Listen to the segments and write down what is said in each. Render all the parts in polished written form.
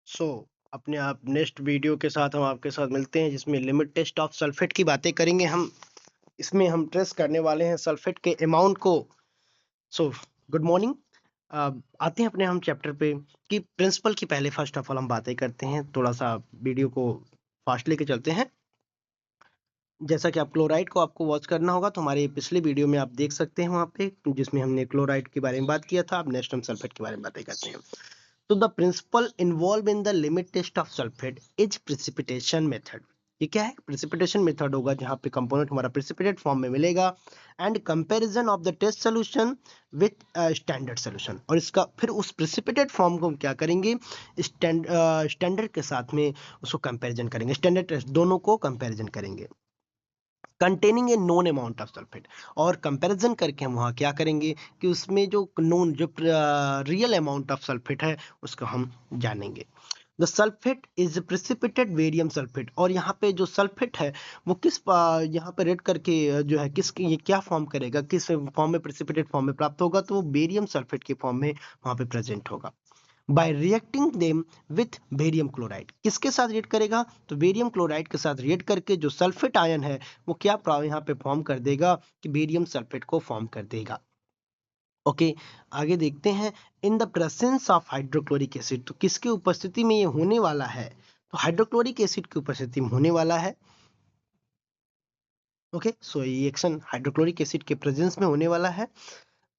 सो अपने आप next video के साथ हम आपके साथ मिलते हैं, जिसमें लिमिट टेस्ट ऑफ सल्फेट की बातें करेंगे हम। इसमें हम टेस्ट करने वाले हैं सल्फेट के अमाउंट को। So good morning. आते हैं अपने हम चैप्टर पे कि प्रिंसिपल की पहले फर्स्ट ऑफ ऑल हम बातें करते हैं। थोड़ा सा वीडियो को फास्ट लेके चलते हैं। जैसा कि आप क्लोराइड को आपको वॉच करना होगा, तो हमारे पिछले वीडियो में आप देख सकते हैं वहाँ पे, जिसमें हमने क्लोराइड के बारे में बात किया था। अब नेक्स्ट हम सल्फेट के बारे में बातें करते हैं। तो the principle involve in the limit test of sulphate is precipitation method. ये क्या है? प्रिसिपिटेशन मेथड होगा, जहां पे कंपोनेंट हमारा प्रिसिपिटेट फॉर्म में मिलेगा and comparison of the test solution with standard solution. और इसका फिर उस प्रिसिपिटेट फॉर्म को हम क्या करेंगे, स्टैंडर्ड के साथ में उसको कंपैरिजन करेंगे, स्टैंडर्ड टेस्ट दोनों को कंपैरिजन करेंगे containing A known amount of sulphate. और कंपैरिजन करके हम वहाँ क्या करेंगे कि उसमें जो नोन जो रियल अमाउंट ऑफ सल्फेट है उसको हम जानेंगे। The sulphate is precipitate barium sulphate. और यहाँ पे जो सल्फेट है वो किस यहाँ पे रेड करके जो है किस ये क्या फॉर्म करेगा, किस फॉर्म में, प्रिसिपिटेट फॉर्म में प्राप्त होगा, तो वो बेरियम सल्फेट के फॉर्म में वहाँ पे प्रेजेंट होगा। Bye reacting them with barium chloride. किसके साथ रिएक्ट करेगा? तो बेरियम क्लोराइड के साथ रिएक्ट करके जो सल्फेट आयन है वो क्या यहाँ पे फॉर्म कर देगा कि बेरियम सल्फेट को फॉर्म कर देगा। ओके, आगे देखते हैं। इन the presence of hydrochloric acid, तो किसकी उपस्थिति में ये होने वाला है? तो हाइड्रोक्लोरिक एसिड की उपस्थिति में होने वाला है। ओके, सो ये रिएक्शन हाइड्रोक्लोरिक एसिड के प्रेजेंस में होने वाला है।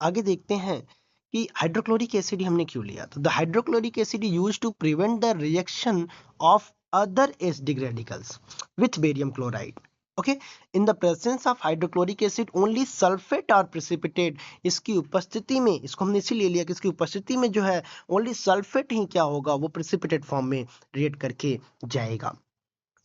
आगे देखते हैं कि हाइड्रोक्लोरिक एसिड हमने क्यों लिया। तो the hydrochloric acid used to prevent the reaction of other acidic radicals with barium chloride. Okay, in the presence of hydrochloric acid only sulphate और प्रेसिपिटेट। इसकी उपस्थिति में, इसको हमने इसीलिए लिया कि इसकी उपस्थिति में जो है ओनली सल्फेट ही क्या होगा, वो प्रेसिपिटेट फॉर्म में रिएक्ट करके जाएगा।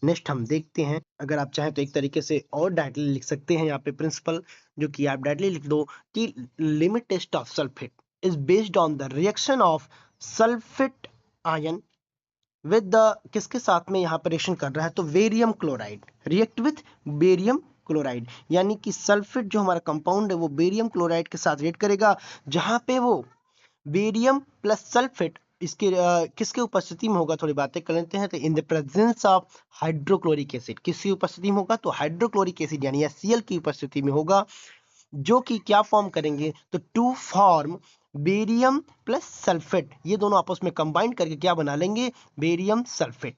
नेक्स्ट हम देखते हैं, अगर आप चाहें तो एक तरीके से और डायरेक्टली लिख सकते हैं यहाँ पे प्रिंसिपल, जो कि आप डायरेक्टली लिख दो कि limit test of sulphate is based on the reaction of sulphate ion with the, किसके साथ में यहाँ पर रिएक्शन कर रहा है, तो barium chloride, react with barium chloride. यानी कि सल्फेट जो हमारा कंपाउंड है वो बेरियम क्लोराइड के साथ रिएक्ट करेगा, जहां पे वो बेरियम प्लस सल्फेट इसके किसके उपस्थिति में होगा, थोड़ी बातें कर लेते हैं। तो इन the presence of hydrochloric acid, किसकी उपस्थिति में होगा, तो हाइड्रोक्लोरिक एसिड यानी HCl की उपस्थिति में होगा, जो कि क्या फॉर्म करेंगे, तो to form barium plus sulphate. ये दोनों आपस में कंबाइन करके क्या बना लेंगे, barium sulphate.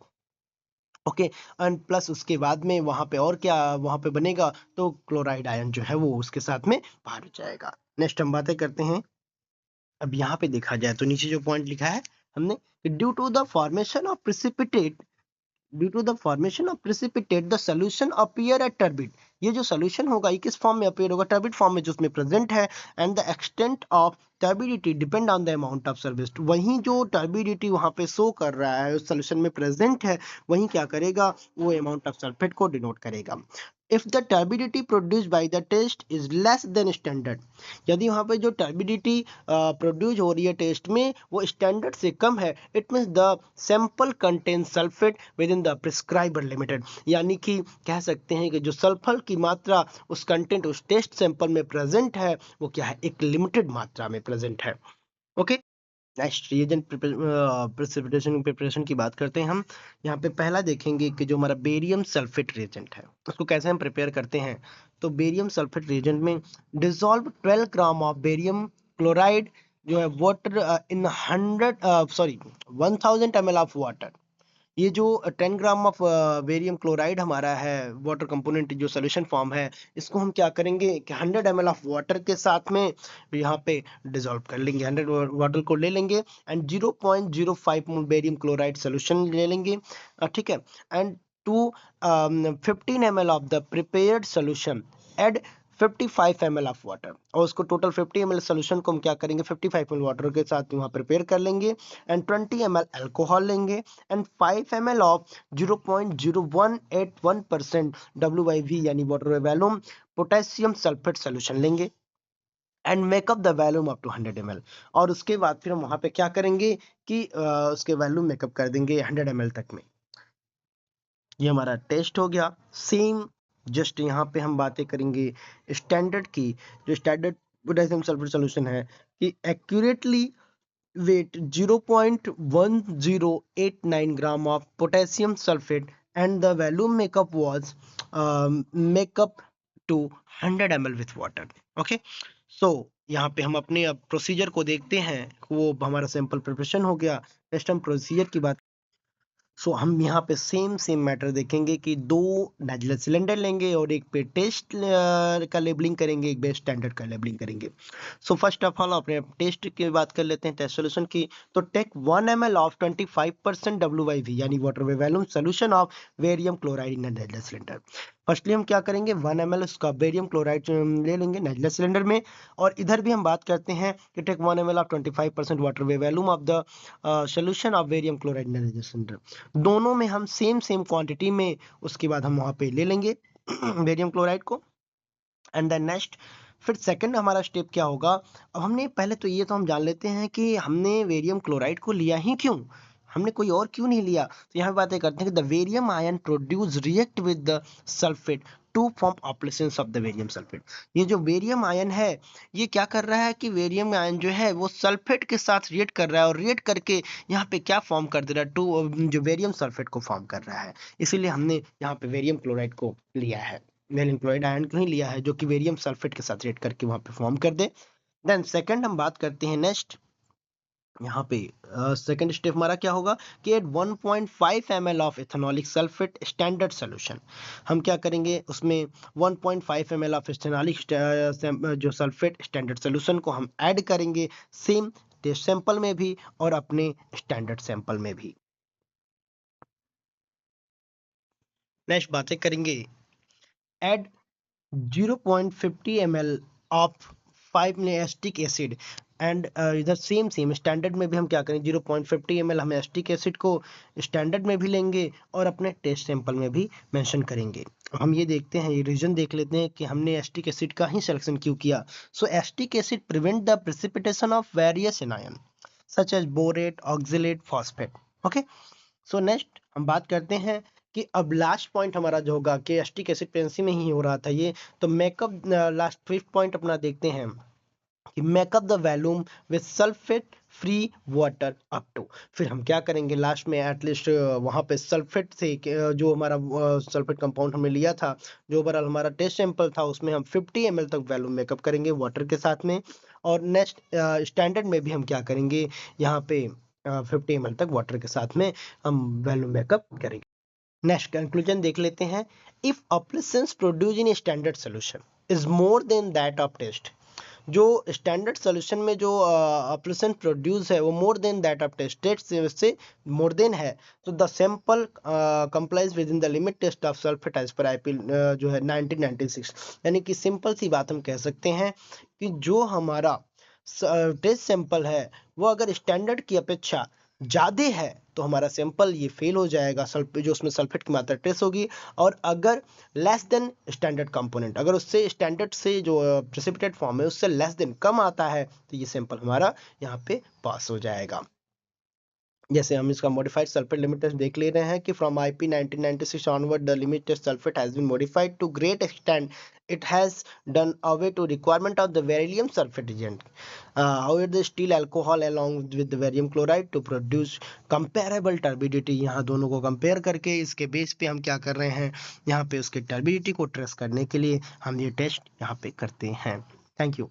Okay, and plus उसके बाद में वहां पे और क्या वहां पे बनेगा, तो क्लोराइड आयन जो है वो उसके साथ में बाहर हो जाएगा। नेक्स्ट हम बातें करते हैं। अब यहाँ पे देखा जाए तो नीचे जो पॉइंट लिखा है हमने, due to the formation of precipitate, due to the formation of precipitate the solution appear at turbid. ये जो सॉल्यूशन होगा ये किस फॉर्म में अपीयर होगा, टर्बिड फॉर्म में, जो उसमें प्रेजेंट है। And the extent of turbidity depend on the amount of service. वहीं जो टर्बिडिटी वहां पे शो कर रहा है उस सॉल्यूशन में प्रेजेंट है, वहीं क्या करेगा, वो अमाउंट ऑफ सल्फेट को डिनोट करेगा। If the turbidity produced by the test is less than standard, यदि वहां पे जो टर्बिडिटी प्रोड्यूस हो रही है टेस्ट में वो स्टैंडर्ड से कम है, it means the sample contain sulphate with in the prescriber limited. यानी कि कह सकते हैं कि जो सल्फर की मात्रा उस कंटेंट उस टेस्ट सैंपल में प्रेजेंट है वो क्या है, एक लिमिटेड मात्रा में प्रेजेंट है। Okay, next reagent precipitation preparation की बात करते हैं हम। यहाँ पे पहला देखेंगे कि जो हमारा बेरियम सल्फेट रिएजेंट है उसको कैसे हम प्रिपेयर करते हैं। तो बेरियम सल्फेट रिएजेंट में dissolve 12 gram of barium chloride जो है water in 1000 ml of water. ये जो 10 ग्राम ऑफ बेरियम क्लोराइड हमारा है वाटर कंपोनेंट जो सोल्यूशन फॉर्म है, इसको हम क्या करेंगे कि 100 ml ऑफ वाटर के साथ में यहाँ पे डिसॉल्व कर लेंगे, 100 वाटर को ले लेंगे and 0.05 mole barium chloride solution ले लेंगे। ठीक है, and to 15 ml of the prepared solution add 55 ml of water. और उसको टोटल 50 ml सोल्यूशन को हम क्या करेंगे, 55 ml वाटर के साथ वहाँ प्रिपेयर कर लेंगे एंड 20 ml अल्कोहल लेंगे एंड 5 ml ऑफ 0.0181% WYV यानी water volume potassium sulphate solution लेंगे and make up the volume up to 100 ml। और उसके बाद फिर हम वहाँ पे क्या करेंगे कि उसके वॉल्यूम मेकअप कर देंगे 100 ml तक में। ये हमारा टेस्ट हो गया सेम। जस्ट यहाँ पे हम बातें करेंगे स्टैंडर्ड की, जो स्टैंडर्ड पोटेशियम सल्फेट सॉल्यूशन है कि accurately weight 0.1089 gram of potassium sulfate and the volume makeup was makeup to 100 ml with water. Okay, so यहाँ पे हम अपने अब प्रोसीजर को देखते हैं। वो हमारा सैंपल प्रिपरेशन हो गया। नेक्स्ट हम प्रोसीजर की बात। सो हम यहाँ पे सेम मैटर देखेंगे कि 2 नैचुरल सिलेंडर लेंगे और एक पे टेस्ट का लेबलिंग करेंगे, एक पे स्टैंडर्ड का लेबलिंग करेंगे। सो फर्स्ट ऑफ ऑल अपने टेस्ट की बात कर लेते हैं, टेस्ट सोल्यूशन की। तो टेक 1 ml ऑफ 25% WYV यानी water volume solution of barium chloride in natural cylinder. Firstly हम क्या करेंगे, 1 ml उसका बेरियम क्लोराइड ले लेंगे नैचुरल सिलेंडर में। और इधर भी हम बात करते हैं कि take 1 ml of 25% water volume of the solution of barium chloride in natural cylinder. दोनों में हम सेम क्वांटिटी में उसके बाद हम वहां पे ले लेंगे बेरियम क्लोराइड को। एंड देन नेक्स्ट फिर सेकंड हमारा स्टेप क्या होगा। अब हमने पहले तो ये तो हम जान लेते हैं कि हमने बेरियम क्लोराइड को लिया ही क्यों, हमने कोई और क्यों नहीं लिया। तो यहाँ बातें करते हैं कि the barium ion produce react with the sulphate to form operations of the barium sulphate. ये जो बेरियम आयन है ये क्या कर रहा है कि बेरियम आयन जो है वो सल्फेट के साथ रिएक्ट कर रहा है और रिएक्ट करके यहाँ पे क्या फॉर्म कर दे रहा है, टू जो बेरियम सल्फेट को फॉर्म कर रहा है। इसीलिए हमने यहाँ पे बेरियम क्लोराइड को लिया है, बेरियम क्लोराइड आयन को ही लिया है जो कि बेरियम सल्फेट के साथ रिएक्ट करके वहां पे फॉर्म कर दे। देन सेकंड हम बात करते हैं नेक्स्ट यहाँ पे सेकंड स्टेप हमारा क्या होगा कि at 1.5 ml of ethanolic sulphate standard solution. हम क्या करेंगे उसमें 1.5 ml ऑफ इथेनॉलिक जो सल्फेट स्टैंडर्ड सॉल्यूशन को हम ऐड करेंगे सेम टेस्ट सैंपल में भी और अपने स्टैंडर्ड सैंपल में भी। नेक्स्ट बातें करेंगे add 0.50 ml of 5 acetic acid and इधर सेम स्टैंडर्ड में भी हम क्या करें 0.50 ml हम एस्टिक एसिड को स्टैंडर्ड में भी लेंगे और अपने टेस्ट सैंपल में भी मेंशन करेंगे। हम ये देखते हैं, ये रीजन देख लेते हैं कि हमने एस्टिक एसिड का ही सिलेक्शन क्यों किया। So acetic acid prevent the precipitation of various anion such as borate oxalate phosphate. Okay, so next हम बात करते हैं कि अब लास्ट पॉइंट हमारा जो होगा कि एस्टिक एसिड पेंसी में ही हो रहा था ये, तो मेकअप लास्ट फिफ्थ पॉइंट अपना देखते हैं कि make up the volume with sulphate free water up to. फिर हम क्या करेंगे लास्ट में एटलीस्ट वहां पे सल्फेट से जो हमारा सल्फेट कंपाउंड हमने लिया था, जो ओवरऑल हमारा टेस्ट सैंपल था उसमें हम 50 ml तक वॉल्यूम मेकअप करेंगे वाटर के साथ में। और नेक्स्ट स्टैंडर्ड में भी हम क्या करेंगे यहाँ पे 50 ml तक वाटर के साथ में हम वॉल्यूम मेकअप करेंगे। नेक्स्ट कंक्लूजन देख लेते हैं। If operations produce in standard solution is more than that of test. जो स्टैंडर्ड सॉल्यूशन में जो ऑपरेशन प्रोड्यूस है वो more than that of test से मोर देन है, तो the sample complies within the limit test of sulphate as per IP जो है 1996। यानी कि सिंपल सी बात हम कह सकते हैं कि जो हमारा टेस्ट सैंपल है वो अगर स्टैंडर्ड की अपेक्षा ज्यादा है तो हमारा सैंपल ये फेल हो जाएगा, जो उसमें सल्फेट की मात्रा ट्रेस होगी। और अगर लेस देन स्टैंडर्ड कंपोनेंट, अगर उससे स्टैंडर्ड से जो प्रेसिपिटेट फॉर्म है उससे लेस देन कम आता है तो ये सैंपल हमारा यहाँ पे पास हो जाएगा। जैसे हम इसका मॉडिफाइड सल्फेट लिमिट टेस्ट देख ले रहे हैं कि from IP 1996 onward the limit test sulphate has been modified to great extent it has done away to requirement of the beryllium sulfate agent, however the steel alcohol along with the barium chloride to produce comparable turbidity। यहाँ दोनों को compare करके इसके base पे हम क्या कर रहे हैं, यहाँ पे उसके टर्बिडिटी को ट्रेस करने के लिए हम ये टेस्ट यहाँ पे करते हैं। Thank you.